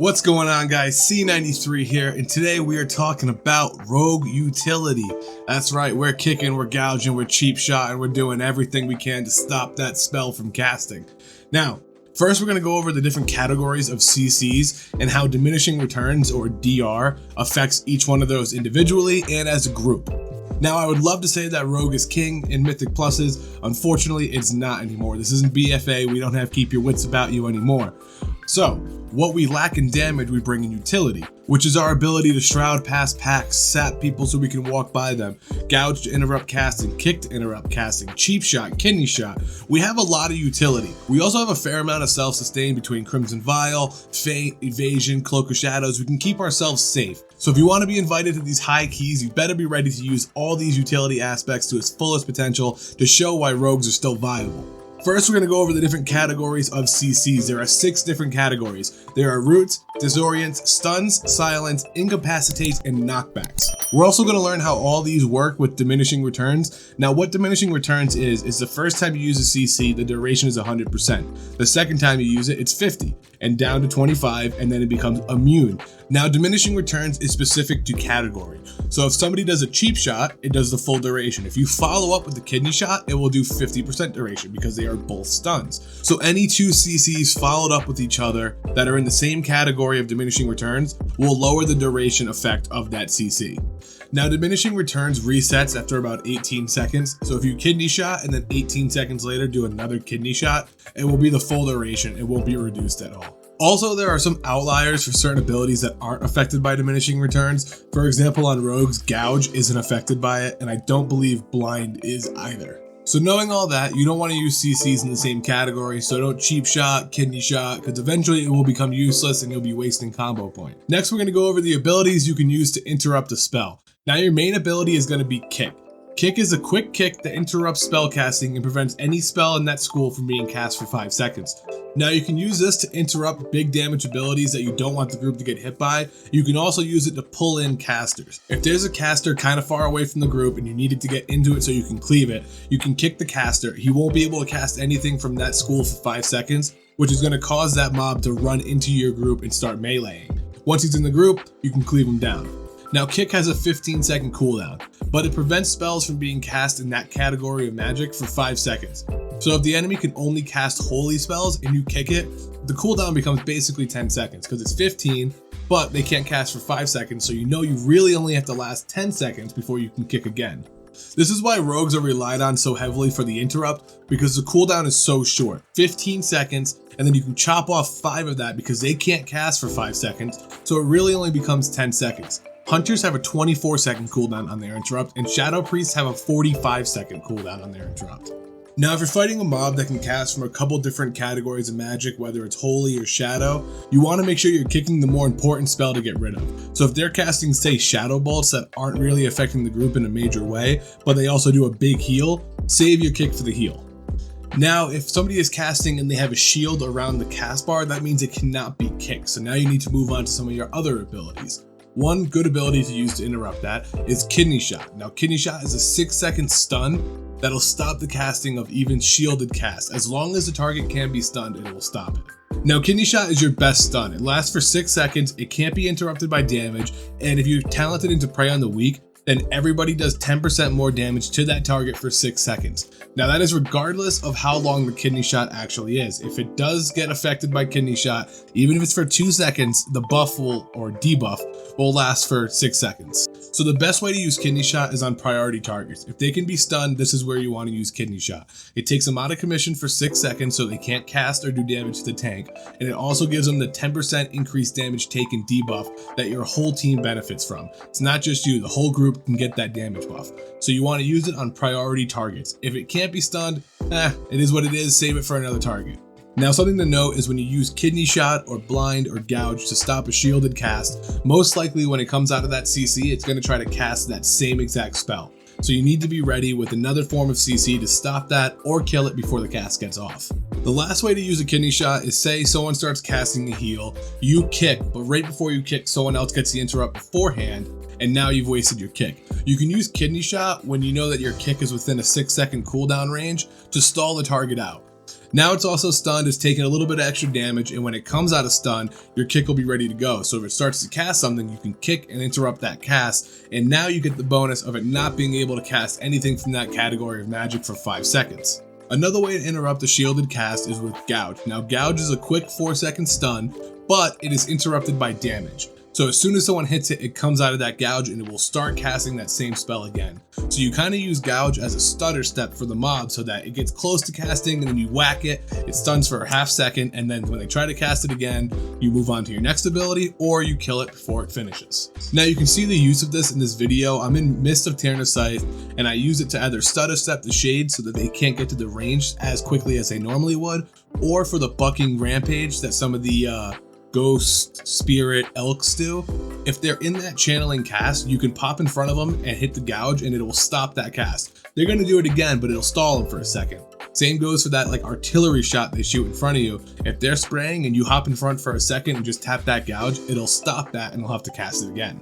What's going on, guys? C93 here, and today we are talking about rogue utility. That's right, we're kicking, we're gouging, we're cheap shot, and we're doing everything we can to stop that spell from casting. Now, first we're going to go over the different categories of CCs and how Diminishing Returns, or DR, affects each one of those individually and as a group. Now, I would love to say that Rogue is king in Mythic Pluses. Unfortunately, it's not anymore. This isn't BFA, we don't have Keep Your Wits About You anymore. So, what we lack in damage, we bring in utility, which is our ability to shroud past packs, sap people so we can walk by them, gouge to interrupt casting, kick to interrupt casting, cheap shot, kidney shot. We have a lot of utility. We also have a fair amount of self-sustain between Crimson Vial, Feint, Evasion, Cloak of Shadows. We can keep ourselves safe. So if you want to be invited to these high keys, you better be ready to use all these utility aspects to its fullest potential to show why rogues are still viable. First, we're going to go over the different categories of CCs. There are 6 different categories. There are roots, disorients, stuns, silence, incapacitates, and knockbacks. We're also going to learn how all these work with Diminishing Returns. Now, what Diminishing Returns is the first time you use a CC, the duration is 100%. The second time you use it, it's 50, and down to 25, and then it becomes immune. Now, Diminishing Returns is specific to category. So if somebody does a cheap shot, it does the full duration. If you follow up with the kidney shot, it will do 50% duration because they are both stuns. So any 2 CCs followed up with each other that are in the same category of Diminishing Returns will lower the duration effect of that CC. Now, Diminishing Returns resets after about 18 seconds. So if you kidney shot and then 18 seconds later do another kidney shot, it will be the full duration. It won't be reduced at all. Also, there are some outliers for certain abilities that aren't affected by Diminishing Returns. For example, on Rogues, Gouge isn't affected by it, and I don't believe Blind is either. So knowing all that, you don't want to use CCs in the same category, so don't cheap shot, kidney shot, because eventually it will become useless and you'll be wasting combo point. Next, we're going to go over the abilities you can use to interrupt a spell. Now, your main ability is going to be Kick. Kick is a quick kick that interrupts spell casting and prevents any spell in that school from being cast for 5 seconds. Now, you can use this to interrupt big damage abilities that you don't want the group to get hit by. You can also use it to pull in casters. If there's a caster kind of far away from the group and you needed to get into it so you can cleave it, you can kick the caster. He won't be able to cast anything from that school for 5 seconds, which is going to cause that mob to run into your group and start meleeing. Once he's in the group, you can cleave him down. Now, Kick has a 15-second cooldown, but it prevents spells from being cast in that category of magic for 5 seconds. So if the enemy can only cast holy spells and you kick it, the cooldown becomes basically 10 seconds because it's 15, but they can't cast for 5 seconds, so you know you really only have to last 10 seconds before you can kick again. This is why rogues are relied on so heavily for the interrupt, because the cooldown is so short, 15 seconds, and then you can chop off 5 of that because they can't cast for 5 seconds, so it really only becomes 10 seconds. Hunters have a 24-second cooldown on their interrupt, and Shadow Priests have a 45-second cooldown on their interrupt. Now, if you're fighting a mob that can cast from a couple different categories of magic, whether it's Holy or Shadow, you want to make sure you're kicking the more important spell to get rid of. So if they're casting, say, Shadow Bolts that aren't really affecting the group in a major way, but they also do a big heal, save your kick for the heal. Now, if somebody is casting and they have a shield around the cast bar, that means it cannot be kicked. So now you need to move on to some of your other abilities. One good ability to use to interrupt that is Kidney Shot. Now, Kidney Shot is a 6-second stun that'll stop the casting of even shielded casts. As long as the target can be stunned, it will stop it. Now, Kidney Shot is your best stun. It lasts for 6 seconds, it can't be interrupted by damage, and if you're talented into Prey on the Weak, then everybody does 10% more damage to that target for 6 seconds. Now, that is regardless of how long the Kidney Shot actually is. If it does get affected by Kidney Shot, even if it's for 2 seconds, the buff or debuff will last for 6 seconds. So the best way to use Kidney Shot is on priority targets. If they can be stunned, this is where you want to use Kidney Shot. It takes them out of commission for 6 seconds so they can't cast or do damage to the tank, and it also gives them the 10% increased damage taken debuff that your whole team benefits from. It's not just you, the whole group can get that damage buff. So you want to use it on priority targets. If it can't be stunned, it is what it is, save it for another target. Now, something to note is when you use Kidney Shot or Blind or Gouge to stop a shielded cast, most likely when it comes out of that CC, it's going to try to cast that same exact spell. So you need to be ready with another form of CC to stop that or kill it before the cast gets off. The last way to use a Kidney Shot is, say someone starts casting a heal, you kick, but right before you kick, someone else gets the interrupt beforehand, and now you've wasted your kick. You can use Kidney Shot when you know that your kick is within a 6-second cooldown range to stall the target out. Now it's also stunned, it's taking a little bit of extra damage, and when it comes out of stun, your kick will be ready to go. So if it starts to cast something, you can kick and interrupt that cast, and now you get the bonus of it not being able to cast anything from that category of magic for 5 seconds. Another way to interrupt a shielded cast is with Gouge. Now Gouge is a quick 4-second stun, but it is interrupted by damage. So as soon as someone hits it, it comes out of that Gouge and it will start casting that same spell again. So you kind of use Gouge as a stutter step for the mob so that it gets close to casting and then you whack it, it stuns for a half second, and then when they try to cast it again, you move on to your next ability or you kill it before it finishes. Now you can see the use of this in this video. I'm in Mist of Tyrna Scythe and I use it to either stutter step the Shades so that they can't get to the range as quickly as they normally would, or for the bucking rampage that some of the ghost, spirit, elks do. If they're in that channeling cast, you can pop in front of them and hit the Gouge and it will stop that cast. They're going to do it again, but it'll stall them for a second. Same goes for that like artillery shot they shoot in front of you. If they're spraying and you hop in front for a second and just tap that Gouge, it'll stop that and they'll have to cast it again.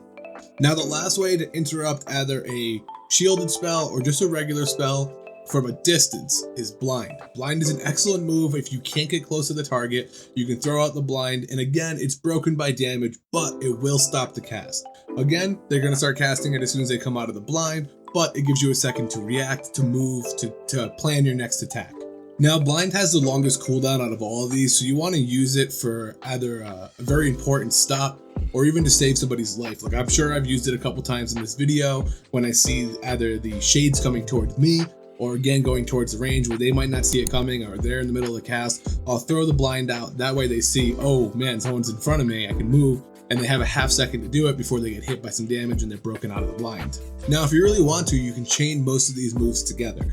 Now the last way to interrupt either a shielded spell or just a regular spell from a distance is blind. Blind is an excellent move. If you can't get close to the target, you can throw out the blind, and again, it's broken by damage, but it will stop the cast. Again, they're going to start casting it as soon as they come out of the blind, but it gives you a second to react, to move, to plan your next attack. Now, blind has the longest cooldown out of all of these, so you want to use it for either a very important stop or even to save somebody's life. Like I'm sure I've used it a couple times in this video when I see either the Shades coming towards me or again going towards the range where they might not see it coming, or they're in the middle of the cast. I'll throw the blind out. That way they see, oh man, someone's in front of me, I can move, and they have a half second to do it before they get hit by some damage and they're broken out of the blind. Now, if you really want to, you can chain most of these moves together.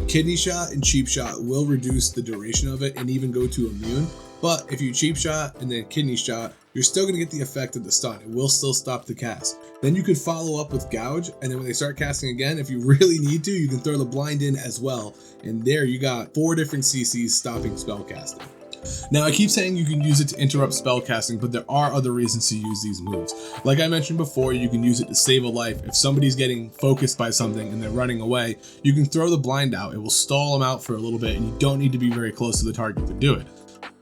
Kidney Shot and Cheap Shot will reduce the duration of it and even go to immune. But if you Cheap Shot and then Kidney Shot, you're still going to get the effect of the stun. It will still stop the cast. Then you can follow up with Gouge, and then when they start casting again, if you really need to, you can throw the blind in as well. And there you got 4 different CCs stopping spell casting. Now I keep saying you can use it to interrupt spell casting, but there are other reasons to use these moves. Like I mentioned before, you can use it to save a life. If somebody's getting focused by something and they're running away, you can throw the blind out. It will stall them out for a little bit, and you don't need to be very close to the target to do it.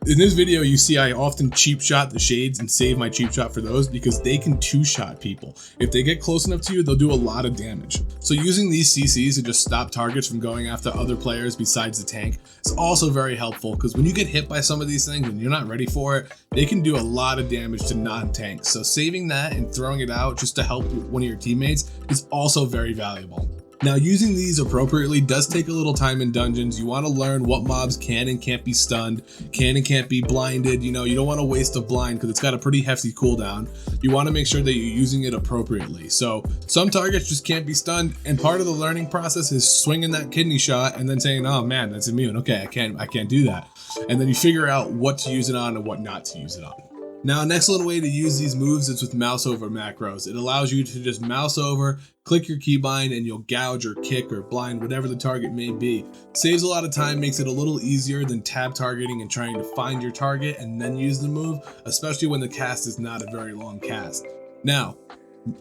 In this video, you see I often cheap shot the Shades and save my cheap shot for those because they can 2-shot people. If they get close enough to you, they'll do a lot of damage. So using these CCs to just stop targets from going after other players besides the tank is also very helpful, because when you get hit by some of these things and you're not ready for it, they can do a lot of damage to non-tanks. So saving that and throwing it out just to help one of your teammates is also very valuable. Now, using these appropriately does take a little time in dungeons. You want to learn what mobs can and can't be stunned, can and can't be blinded. You know, you don't want to waste a blind because it's got a pretty hefty cooldown. You want to make sure that you're using it appropriately. So some targets just can't be stunned, and part of the learning process is swinging that Kidney Shot and then saying, oh man, that's immune. Okay, I can't do that. And then you figure out what to use it on and what not to use it on. Now, an excellent way to use these moves is with mouse over macros. It allows you to just mouse over, click your keybind, and you'll gouge or kick or blind whatever the target may be. Saves a lot of time, makes it a little easier than tab targeting and trying to find your target and then use the move, especially when the cast is not a very long cast. Now,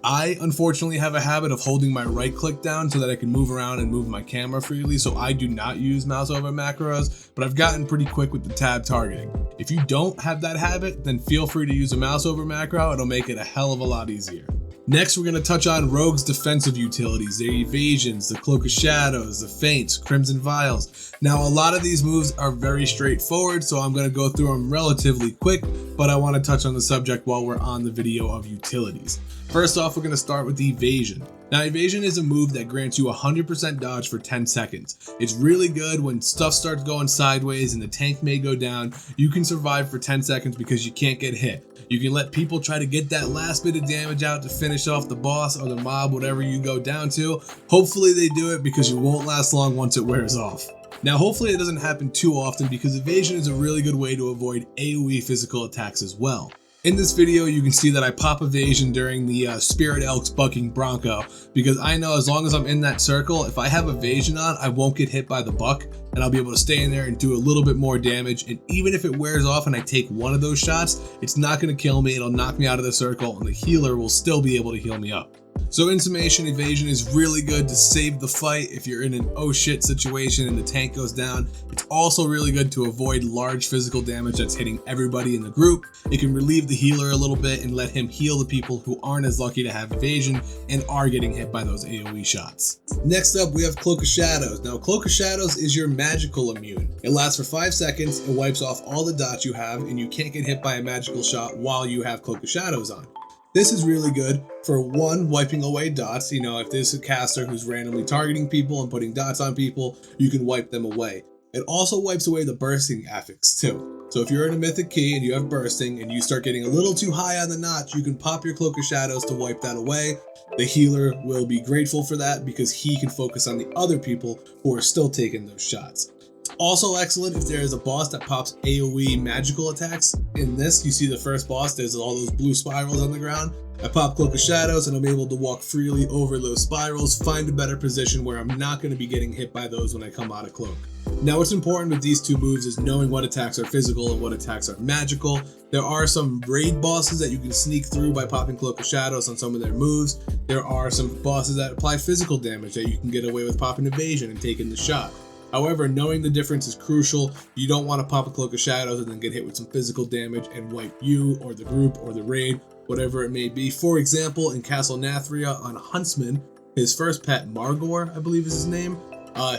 I unfortunately have a habit of holding my right click down so that I can move around and move my camera freely, so I do not use mouse over macros, but I've gotten pretty quick with the tab targeting. If you don't have that habit, then feel free to use a mouse over macro. It'll make it a hell of a lot easier. Next, we're going to touch on Rogue's defensive utilities, their evasions, the Cloak of Shadows, the feints, Crimson Vials. Now, a lot of these moves are very straightforward, so I'm going to go through them relatively quick, but I want to touch on the subject while we're on the video of utilities. First off, we're going to start with evasion. Now, evasion is a move that grants you 100% dodge for 10 seconds. It's really good when stuff starts going sideways and the tank may go down. You can survive for 10 seconds because you can't get hit. You can let people try to get that last bit of damage out to finish off the boss or the mob, whatever you go down to. Hopefully they do it because you won't last long once it wears off. Now, hopefully it doesn't happen too often because evasion is a really good way to avoid AoE physical attacks as well. In this video, you can see that I pop evasion during the Spirit Elk's bucking Bronco, because I know as long as I'm in that circle, if I have evasion on, I won't get hit by the buck, and I'll be able to stay in there and do a little bit more damage. And even if it wears off and I take one of those shots, it's not going to kill me. It'll knock me out of the circle, and the healer will still be able to heal me up. So in summation, evasion is really good to save the fight if you're in an oh shit situation and the tank goes down. It's also really good to avoid large physical damage that's hitting everybody in the group. It can relieve the healer a little bit and let him heal the people who aren't as lucky to have evasion and are getting hit by those AoE shots. Next up, we have Cloak of Shadows. Now, Cloak of Shadows is your magical immune. It lasts for 5 seconds, it wipes off all the dots you have, and you can't get hit by a magical shot while you have Cloak of Shadows on. This is really good for one, wiping away dots. You know, if there's a caster who's randomly targeting people and putting dots on people, you can wipe them away. It also wipes away the bursting affix too. So if you're in a mythic key and you have bursting and you start getting a little too high on the notch, you can pop your Cloak of Shadows to wipe that away. The healer will be grateful for that because he can focus on the other people who are still taking those shots. Also excellent if there is a boss that pops AoE magical attacks. In this, you see the first boss, there's all those blue spirals on the ground. I pop Cloak of Shadows and I'm able to walk freely over those spirals, find a better position where I'm not going to be getting hit by those when I come out of Cloak. Now what's important with these two moves is knowing what attacks are physical and what attacks are magical. There are some raid bosses that you can sneak through by popping Cloak of Shadows on some of their moves. There are some bosses that apply physical damage that you can get away with popping evasion and taking the shot. However, knowing the difference is crucial. You don't want to pop a Cloak of Shadows and then get hit with some physical damage and wipe you or the group or the raid, whatever it may be. For example, in Castle Nathria on Huntsman, his first pet, Margor, I believe is his name,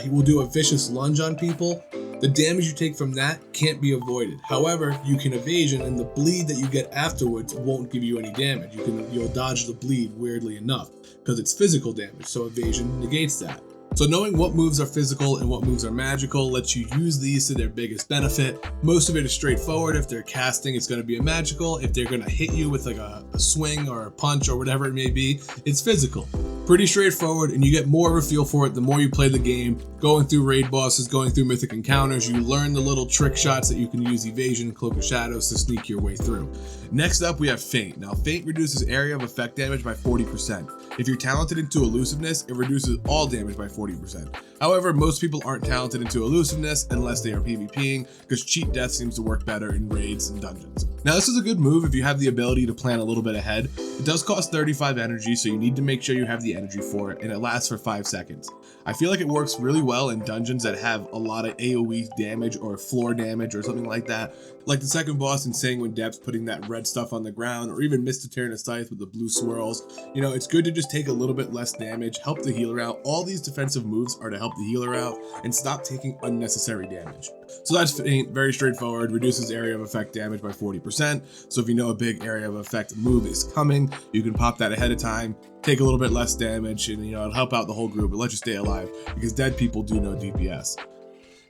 he will do a vicious lunge on people. The damage you take from that can't be avoided. However, you can evasion and the bleed that you get afterwards won't give you any damage. You'll dodge the bleed weirdly enough because it's physical damage, so evasion negates that. So knowing what moves are physical and what moves are magical lets you use these to their biggest benefit. Most of it is straightforward. If they're casting, it's going to be a magical. If they're going to hit you with like a swing or a punch or whatever it may be, it's physical. Pretty straightforward, and you get more of a feel for it the more you play the game. Going through raid bosses, going through mythic encounters, you learn the little trick shots that you can use evasion and Cloak of Shadows to sneak your way through. Next up, we have Feint. Now, Feint reduces area of effect damage by 40%. If you're talented into elusiveness, it reduces all damage by 40%. However, most people aren't talented into elusiveness unless they are PvPing, because cheat death seems to work better in raids and dungeons. Now, this is a good move if you have the ability to plan a little bit ahead. It does cost 35 energy, so you need to make sure you have the energy for it, and it lasts for 5 seconds. I feel like it works really well in dungeons that have a lot of AoE damage or floor damage or something like that. Like the second boss in Sanguine Depths, putting that red stuff on the ground, or even Mr. Tyranid Scythe with the blue swirls. You know, it's good to just take a little bit less damage, help the healer out. All these defensive moves are to help the healer out and stop taking unnecessary damage. So that's Feint, very straightforward, reduces area of effect damage by 40%. So if you know a big area of effect move is coming, you can pop that ahead of time, take a little bit less damage, and it'll help out the whole group, and let you stay alive, because dead people do no DPS.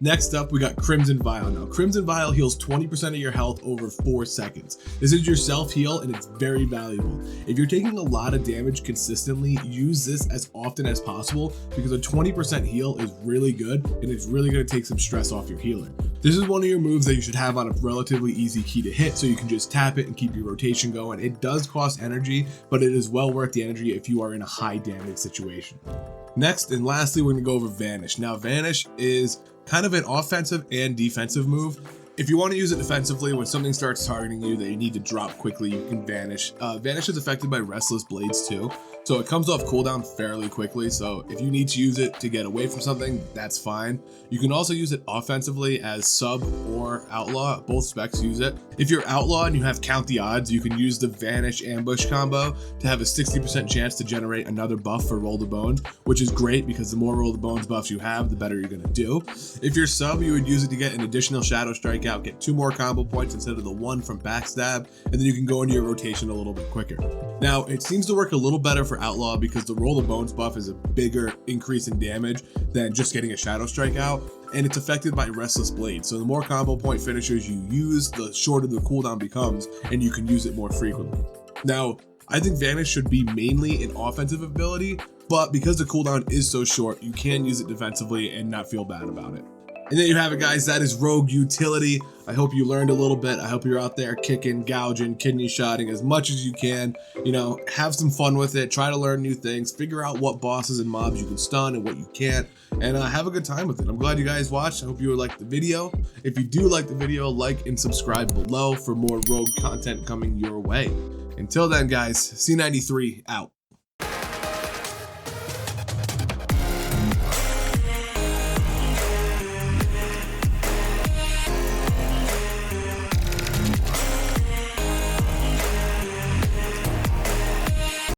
Next up, we got Crimson Vial. Now, Crimson Vial heals 20% of your health over 4 seconds. This is your self-heal, and it's very valuable. If you're taking a lot of damage consistently, use this as often as possible, because a 20% heal is really good, and it's really going to take some stress off your healer. This is one of your moves that you should have on a relatively easy key to hit, so you can just tap it and keep your rotation going. It does cost energy, but it is well worth the energy if you are in a high damage situation. Next and lastly, we're going to go over Vanish. Now, Vanish is kind of an offensive and defensive move. If you want to use it defensively, when something starts targeting you that you need to drop quickly, you can Vanish. Vanish is affected by Restless Blades too, so it comes off cooldown fairly quickly, so if you need to use it to get away from something, that's fine. You can also use it offensively as Sub or Outlaw, both specs use it. If you're Outlaw and you have Count the Odds, you can use the Vanish Ambush combo to have a 60% chance to generate another buff for Roll the Bones, which is great because the more Roll the Bones buffs you have, the better you're going to do. If you're Sub, you would use it to get an additional Shadow Strike out, get 2 more combo points instead of the 1 from Backstab, and then you can go into your rotation a little bit quicker. Now, it seems to work a little better for Outlaw because the Roll the Bones buff is a bigger increase in damage than just getting a Shadow Strike out, and it's affected by Restless Blade. So the more combo point finishers you use, the shorter the cooldown becomes, and you can use it more frequently. Now, I think Vanish should be mainly an offensive ability, but because the cooldown is so short, you can use it defensively and not feel bad about it. And there you have it, guys. That is Rogue Utility. I hope you learned a little bit. I hope you're out there kicking, gouging, kidney shotting as much as you can. You know, have some fun with it. Try to learn new things. Figure out what bosses and mobs you can stun and what you can't. And have a good time with it. I'm glad you guys watched. I hope you liked the video. If you do like the video, like and subscribe below for more Rogue content coming your way. Until then, guys, C93 out.